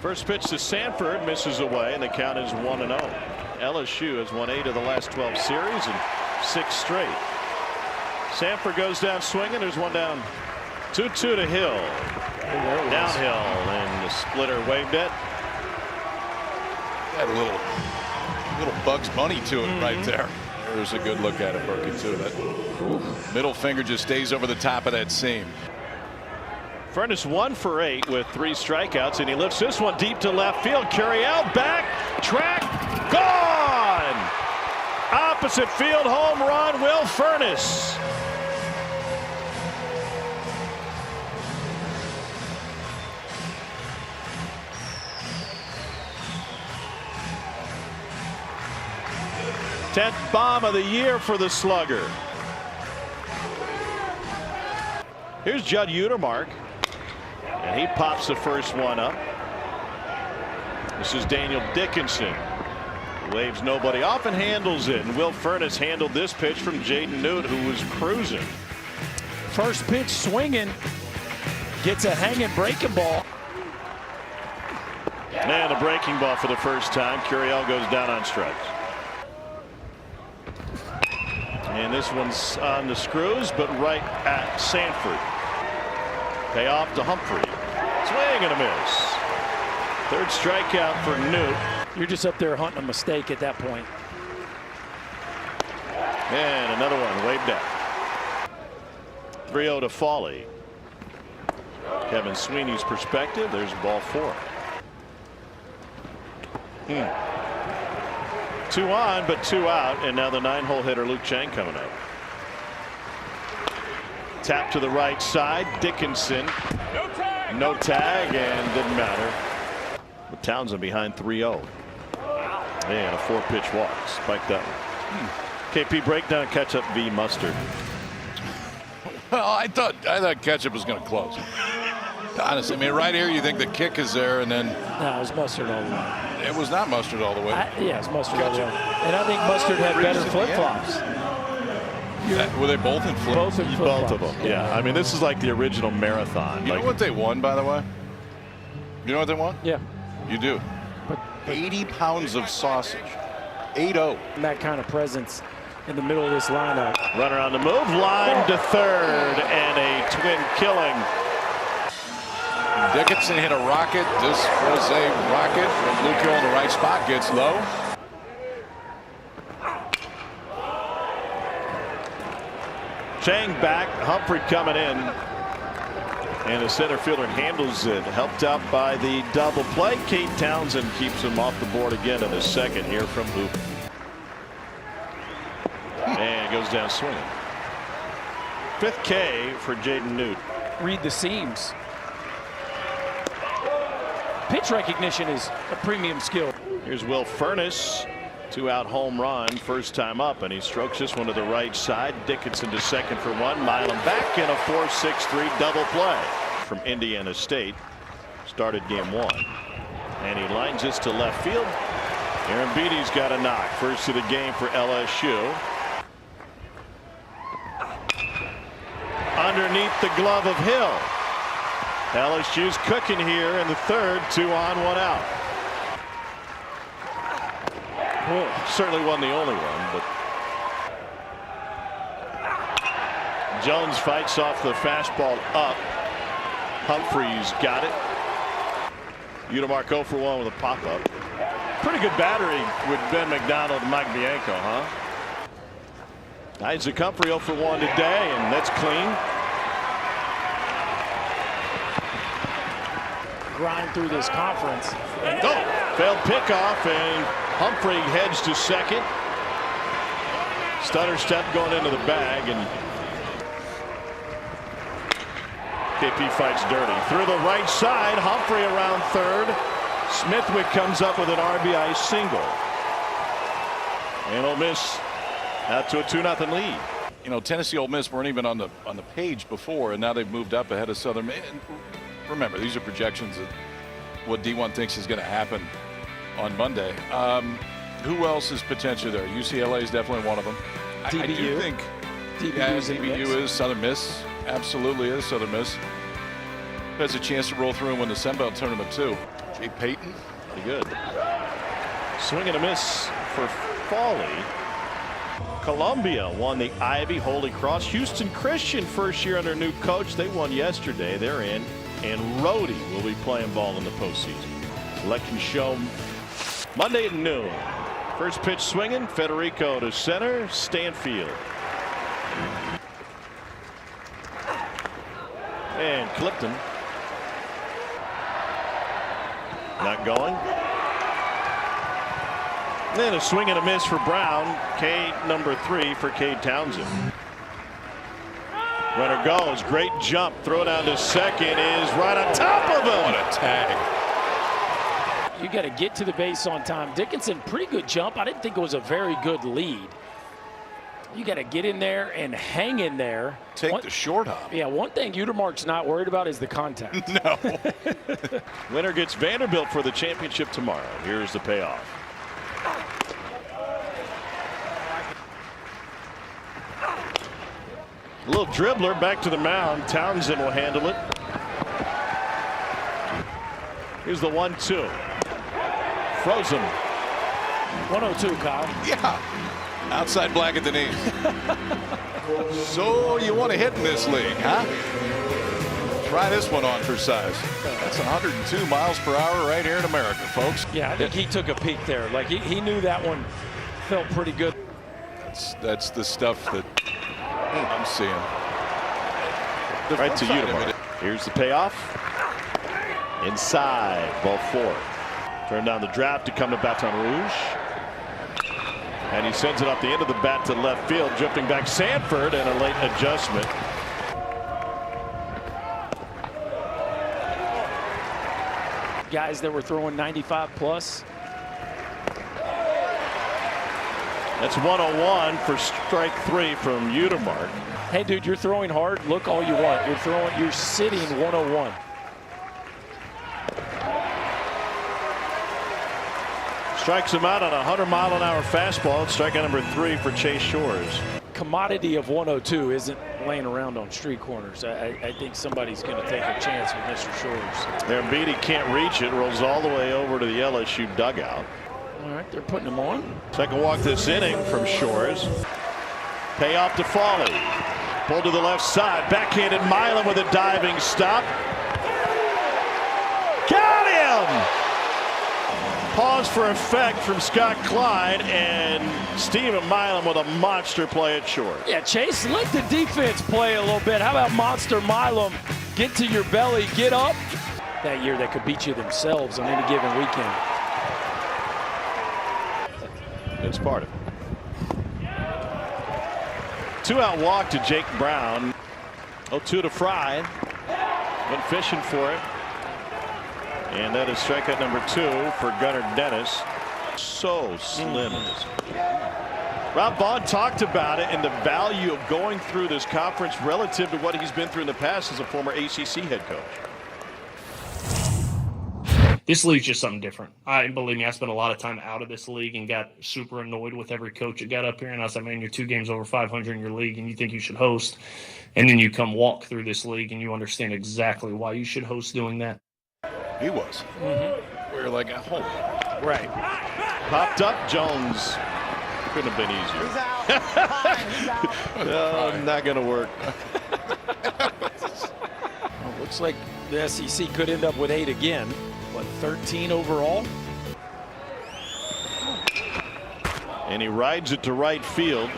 First pitch to Sanford, misses away, and the count is 1-0. LSU has won 8 of the last 12 series and 6 straight. Sanford goes down swinging. There's one down. 2-2 to Hill. Downhill, and the splitter waved it. Had a little Bugs Bunny to it right there. There's a good look at it, Berkey, too. That middle finger just stays over the top of that seam. Furness 1 for 8 with 3 strikeouts, and he lifts this one deep to left field. Carry-out, back, track, gone! Opposite field, home run, Will Furness. Tenth bomb of the year for the slugger. Here's Judd Utermark, and he pops the first one up. This is Daniel Dickinson. Waves nobody off and handles it. And Will Furness handled this pitch from Jaden Newt, who was cruising. First pitch swinging. Gets a hanging breaking ball. And a breaking ball for the first time. Curiel goes down on strikes. And this one's on the screws, but right at Sanford. Payoff to Humphrey. Swing and a miss. Third strikeout for Newt. You're just up there hunting a mistake at that point. And another one waved out. 3-0 to Foley. Kevin Sweeney's perspective. There's ball 4. 2 on, but 2 out, and now the 9-hole hitter Luke Chang coming up. Tap to the right side. Dickinson. No tag, and didn't matter. But Townsend behind 3-0. And a 4-pitch walk. Spiked up. KP breakdown, catch up v. Mustard. Well, I thought Ketchup was going to close. Honestly, I mean, right here you think the kick is there, and then No, it was Mustard all the way. it was not Mustard all the way. Yeah, it was Mustard all the way. And I think Mustard had better flip-flops. Were they both in flip? Both in Both flip-flops. of them. Yeah. I mean, this is like the original marathon. You know what they won, by the way? You know what they won? Yeah. You do. But 80 pounds of sausage. 8-0. that kind of presence in the middle of this lineup. Runner on the move, line to third, and a twin killing. Dickinson hit a rocket. This was a rocket. Luke Hill in the right spot, gets low. Chang back, Humphrey coming in, and the center fielder handles it. Helped out by the double play. Kate Townsend keeps him off the board again in the second here from Hoop. And goes down swinging. 5th K for Jaden Newt. Read the seams. Pitch recognition is a premium skill. Here's Will Furness. 2-out home run, first time up, and he strokes this one to the right side. Dickinson to second for 1. Mile him back in a 4-6-3 double play from Indiana State. Started game 1. And he lines this to left field. Aaron Beatty's got a knock. First of the game for LSU. Underneath the glove of Hill. LSU's cooking here in the third. 2 on, 1 out. Certainly wasn't the only one, but Jones fights off the fastball up. Humphreys got it. Utermark 0 for 1 with a pop-up. Pretty good battery with Ben McDonald and Mike Bianco, huh? Isaac Humphrey 0 for 1 today, and that's clean. Grind through this conference. Failed pickoff, and Humphrey heads to second. Stutter step going into the bag, and KP fights dirty. Through the right side, Humphrey around third. Smithwick comes up with an RBI single. And Ole Miss out to a 2-0 lead. You know, Tennessee Ole Miss weren't even on the page before, and now they've moved up ahead of Southern. And remember, these are projections of what D1 thinks is going to happen on Monday. Who else is potentially there? UCLA is definitely one of them. TBU. I do think TBU TBU is Southern Miss. Absolutely is Southern Miss. has a chance to roll through and win the Sun Belt tournament too. Jay Payton, pretty good. Swing and a miss for Foley. Columbia won the Ivy Holy Cross. Houston Christian, first year under new coach. They won yesterday. They're in. And Rhodey will be playing ball in the postseason. Election show Monday at noon. First pitch swinging. Federico to center. Stanfield. And Clifton. Not going. Then a swing and a miss for Brown. K number 3 for Cade Townsend. Runner goes. Great jump. Throw down to second is right on top of him. What a tag. You got to get to the base on time. Dickinson, pretty good jump. I didn't think it was a very good lead. You got to get in there and hang in there. Take the short hop. Yeah, one thing Utermark's not worried about is the contact. No. Winner gets Vanderbilt for the championship tomorrow. Here's the payoff. A little dribbler back to the mound. Townsend will handle it. Here's the 1-2. Frozen. 102, Kyle. Yeah. Outside black at the knee. So you want to hit in this league, huh? Try this one on for size. That's 102 miles per hour right here in America, folks. Yeah, I think he took a peek there. Like he knew that one felt pretty good. That's the stuff that I'm seeing. Right to Utermark. Here's the payoff. Inside, ball 4. Turn down the draft to come to Baton Rouge. And he sends it off the end of the bat to left field. Drifting back Sanford and a late adjustment. Guys that were throwing 95 plus. That's 101 for strike 3 from Utermark. Hey, dude, you're throwing hard. Look all you want. You're sitting 101. Strikes him out on a 100-mile-an-hour fastball. Strikeout number 3 for Chase Shores. Commodity of 102 isn't laying around on street corners. I think somebody's going to take a chance with Mr. Shores. Beatty can't reach it. Rolls all the way over to the LSU dugout. All right, they're putting him on. Second walk this inning from Shores. Payoff to Foley. Pulled to the left side. Backhanded Milam with a diving stop. Got him! Pause for effect from Scott Klein and Steven Milam with a monster play at short. Yeah, Chase, let the defense play a little bit. How about Monster Milam? Get to your belly, get up. That year that could beat you themselves on any given weekend. It's part of it. 2-out walk to Jake Brown. 0-2 to Fry. Went fishing for it. And that is strikeout number 2 for Gunnar Dennis. So slim in this. Rob Vaughn talked about it and the value of going through this conference relative to what he's been through in the past as a former ACC head coach. This league's just something different. Believe me, I spent a lot of time out of this league and got super annoyed with every coach that got up here. And I was like, man, you're 2 games over 500 in your league and you think you should host. And then you come walk through this league and you understand exactly why you should host doing that. He was. We were like at home. Right. Popped up. Jones. Couldn't have been easier. He's out. No, not going to work. Well, looks like the SEC could end up with 8 again. What, 13 overall? And he rides it to right field.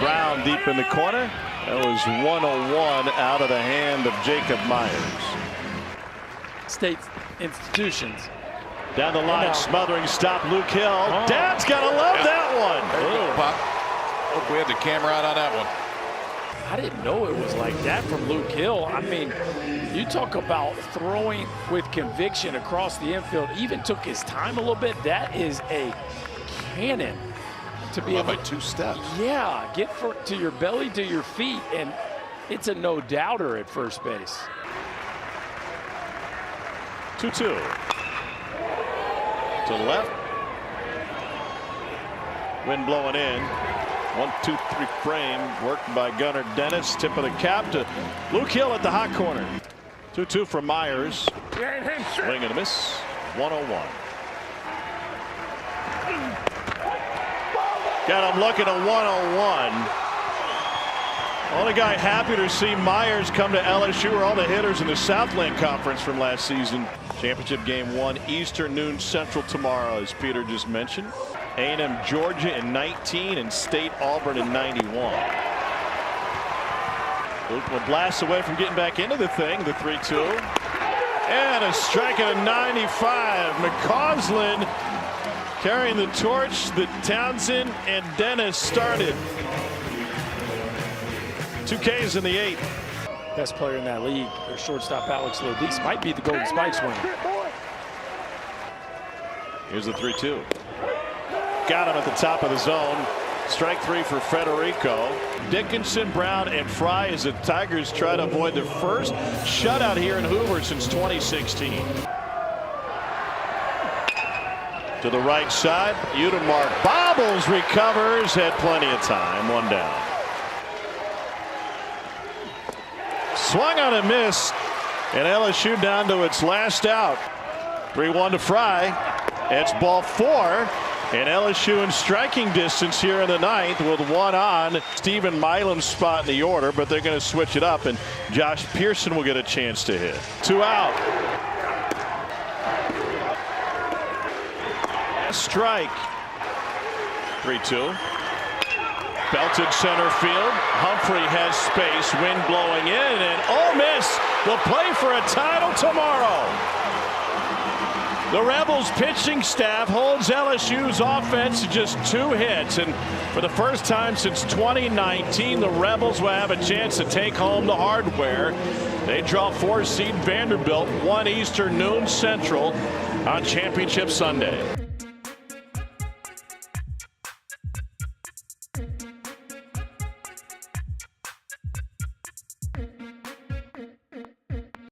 Brown deep in the corner. That was 101 out of the hand of Jacob Myers. State institutions. Down the line, smothering stop, Luke Hill. Oh. Dad's got to love that one. Pop. Hope we had the camera out on that one. I didn't know it was like that from Luke Hill. I mean, you talk about throwing with conviction across the infield. Even took his time a little bit. That is a cannon to be able by 2 steps. Yeah, get to your belly, to your feet, and it's a no doubter at first base. 2-2. To the left. Wind blowing in. 1-2-3 frame worked by Gunnar Dennis. Tip of the cap to Luke Hill at the hot corner. 2-2 from Myers. Swing and a miss. 101. Got him looking at 101. Only guy happy to see Myers come to LSU are all the hitters in the Southland Conference from last season. Championship game 1 Eastern, noon Central tomorrow, as Peter just mentioned. A&M Georgia in 19 and State Auburn in 91. Luke will blast away from getting back into the thing. The 3-2 and a strike at a 95. McCausland carrying the torch that Townsend and Dennis started. 2 Ks in the 8th. Best player in that league, their shortstop Alex Lodis, might be the Golden Spikes winner. Here's the 3-2. Got him at the top of the zone. Strike 3 for Federico. Dickinson, Brown, and Fry as the Tigers try to avoid their first shutout here in Hoover since 2016. To the right side, Udemark bobbles, recovers, had plenty of time. 1 down. Swung on and missed, and LSU down to its last out. 3-1 to Fry. It's ball 4, and LSU in striking distance here in the 9th with 1 on. Stephen Milam's spot in the order, but they're going to switch it up, and Josh Pearson will get a chance to hit. 2 out. A strike. 3-2. Belted center field. Humphrey has space. Wind blowing in, and Ole Miss will play for a title tomorrow. The Rebels pitching staff holds LSU's offense to just 2 hits, and for the first time since 2019, the Rebels will have a chance to take home the hardware. They draw 4-seed Vanderbilt, 1 Eastern, noon Central on Championship Sunday.